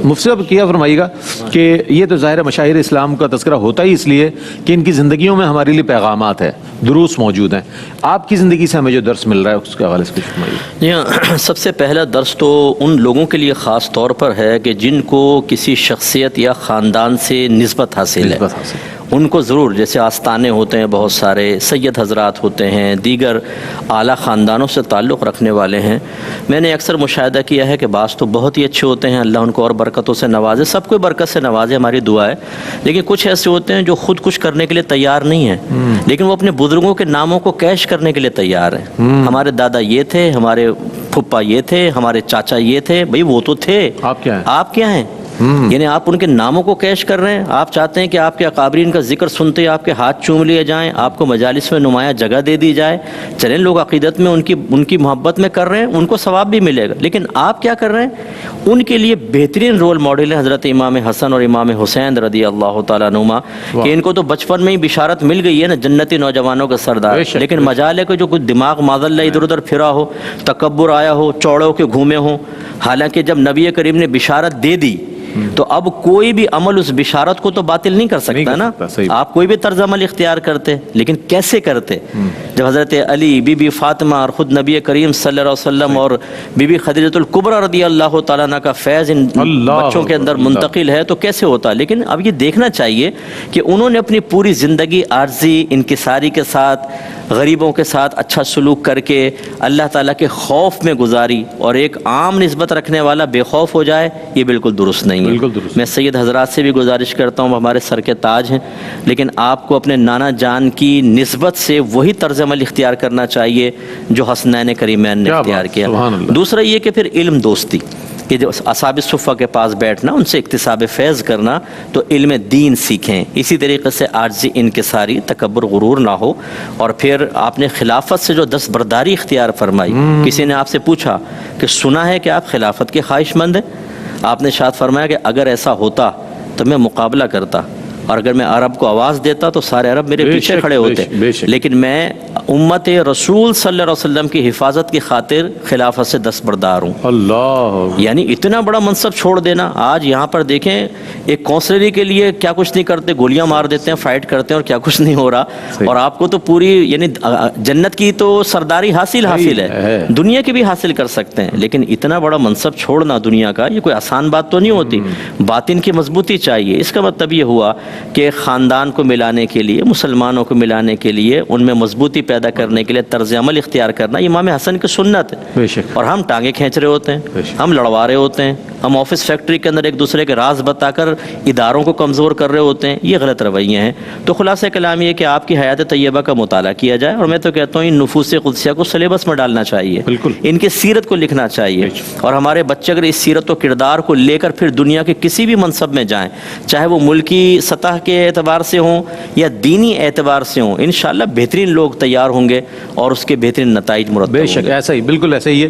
مفتی صاحب کیا فرمائیے گا کہ یہ تو ظاہر مشاہیر اسلام کا تذکرہ ہوتا ہی اس لیے کہ ان کی زندگیوں میں ہمارے لیے پیغامات ہیں، دروس موجود ہیں. آپ کی زندگی سے ہمیں جو درس مل رہا ہے اس کے حوالے سے کچھ فرمائیے. جی ہاں، سب سے پہلا درس تو ان لوگوں کے لیے خاص طور پر ہے کہ جن کو کسی شخصیت یا خاندان سے نسبت حاصل ہے. ان کو ضرور، جیسے آستانے ہوتے ہیں بہت سارے، سید حضرات ہوتے ہیں، دیگر اعلیٰ خاندانوں سے تعلق رکھنے والے ہیں. میں نے اکثر مشاہدہ کیا ہے کہ بعض تو بہت ہی اچھے ہوتے ہیں، اللہ ان کو اور برکتوں سے نوازے، سب کو برکت سے نوازے، ہماری دعا ہے. لیکن کچھ ایسے ہوتے ہیں جو خود کچھ کرنے کے لیے تیار نہیں ہیں، لیکن وہ اپنے بزرگوں کے ناموں کو کیش کرنے کے لیے تیار ہیں. ہمارے دادا یہ تھے، ہمارے پھپھا یہ تھے، ہمارے چاچا یہ تھے. بھئی وہ تو تھے، آپ کیا ہیں؟ یعنی آپ ان کے ناموں کو کیش کر رہے ہیں. آپ چاہتے ہیں کہ آپ کے اکابرین کا ذکر سنتے ہی آپ کے ہاتھ چوم لیے جائیں، آپ کو مجالس میں نمایاں جگہ دے دی جائے. چلیں، لوگ عقیدت میں ان کی محبت میں کر رہے ہیں، ان کو ثواب بھی ملے گا. لیکن آپ کیا کر رہے ہیں؟ ان کے لیے بہترین رول ماڈل ہے حضرت امام حسن اور امام حسین رضی اللہ تعالیٰ عنہما، کہ ان کو تو بچپن میں ہی بشارت مل گئی ہے نا، جنتی نوجوانوں کا سردار. لیکن مجال ہے کہ جو کچھ دماغ معذاللہ ادھر ادھر پھرا ہو، تکبر آیا ہو، چوڑے ہو کے گھومے ہوں. حالانکہ جب نبی کریم نے بشارت دے دی تو اب کوئی بھی عمل اس بشارت کو تو باطل نہیں کر سکتا نا. آپ کوئی بھی طرز عمل اختیار کرتے، لیکن کیسے کرتے؟ جب حضرت علی، بی بی فاطمہ اور خود نبی کریم صلی اللہ علیہ وسلم اور بی بی خدیجہ الکبریٰ رضی اللہ تعالیٰ عنہ کا فیض ان بچوں کے اندر منتقل ہے تو کیسے ہوتا؟ لیکن اب یہ دیکھنا چاہیے کہ انہوں نے اپنی پوری زندگی عارضی، انکساری کے ساتھ، غریبوں کے ساتھ اچھا سلوک کر کے اللہ تعالیٰ کے خوف میں گزاری. اور ایک عام نسبت رکھنے والا بے خوف ہو جائے، یہ بالکل درست نہیں ہے. میں سید حضرات سے بھی گزارش کرتا ہوں، ہمارے سر کے تاج ہیں، لیکن آپ کو اپنے نانا جان کی نسبت سے وہی طرز عمل اختیار کرنا چاہیے جو حسنین کریمین نے اختیار کیا. دوسرا یہ کہ پھر علم دوستی، کہ جو اصحاب صفہ کے پاس بیٹھنا، ان سے اکتساب فیض کرنا، تو علم دین سیکھیں. اسی طریقے سے عاجزی، انکساری، تکبر، غرور نہ ہو. اور پھر آپ نے خلافت سے جو دستبرداری اختیار فرمائی، کسی نے آپ سے پوچھا کہ سنا ہے کہ آپ خلافت کے خواہش مند ہیں؟ آپ نے ارشاد فرمایا کہ اگر ایسا ہوتا تو میں مقابلہ کرتا، اور اگر میں عرب کو آواز دیتا تو سارے عرب میرے پیچھے کھڑے ہوتے. لیکن میں امت رسول صلی اللہ علیہ وسلم کی حفاظت کی خاطر خلافت سے دستبردار ہوں. اللہ، یعنی اتنا بڑا منصب چھوڑ دینا. آج یہاں پر دیکھیں، ایک کونسلری کے لیے کیا کچھ نہیں کرتے، گولیاں مار دیتے ہیں، فائٹ کرتے ہیں، اور کیا کچھ نہیں ہو رہا. اور آپ کو تو پوری یعنی جنت کی تو سرداری حاصل ہے، دنیا کی بھی حاصل کر سکتے ہیں. لیکن اتنا بڑا منصب چھوڑنا دنیا کا، یہ کوئی آسان بات تو نہیں ہوتی. باطن کی مضبوطی چاہیے. اس کا مطلب یہ ہوا کہ خاندان کو ملانے کے لیے، مسلمانوں کو ملانے کے لیے، ان میں مضبوطی پیدا کرنے کے لیے طرز عمل اختیار کرنا امام حسن کی سنت ہے. اور ہم ٹانگیں کھینچ رہے ہوتے ہیں، ہم لڑوا رہے ہوتے ہیں، ہم آفس فیکٹری کے اندر ایک دوسرے کے راز بتا کر اداروں کو کمزور کر رہے ہوتے ہیں. یہ غلط رویے ہیں. تو خلاصہ کلام یہ کہ آپ کی حیات طیبہ کا مطالعہ کیا جائے. اور میں تو کہتا ہوں ان نفوس قدسیہ کو سلیبس میں ڈالنا چاہیے، ان کی سیرت کو لکھنا چاہیے. اور ہمارے بچے اگر اس سیرت و کردار کو لے کر پھر دنیا کے کسی بھی منصب میں جائیں، چاہے وہ ملکی سطح کے اعتبار سے ہوں یا دینی اعتبار سے ہوں، انشاءاللہ بہترین لوگ تیار ہوں گے اور اس کے بہترین نتائج مرتب ہوں گے. بے شک ایسا ہی، بالکل ایسا ہی ہے.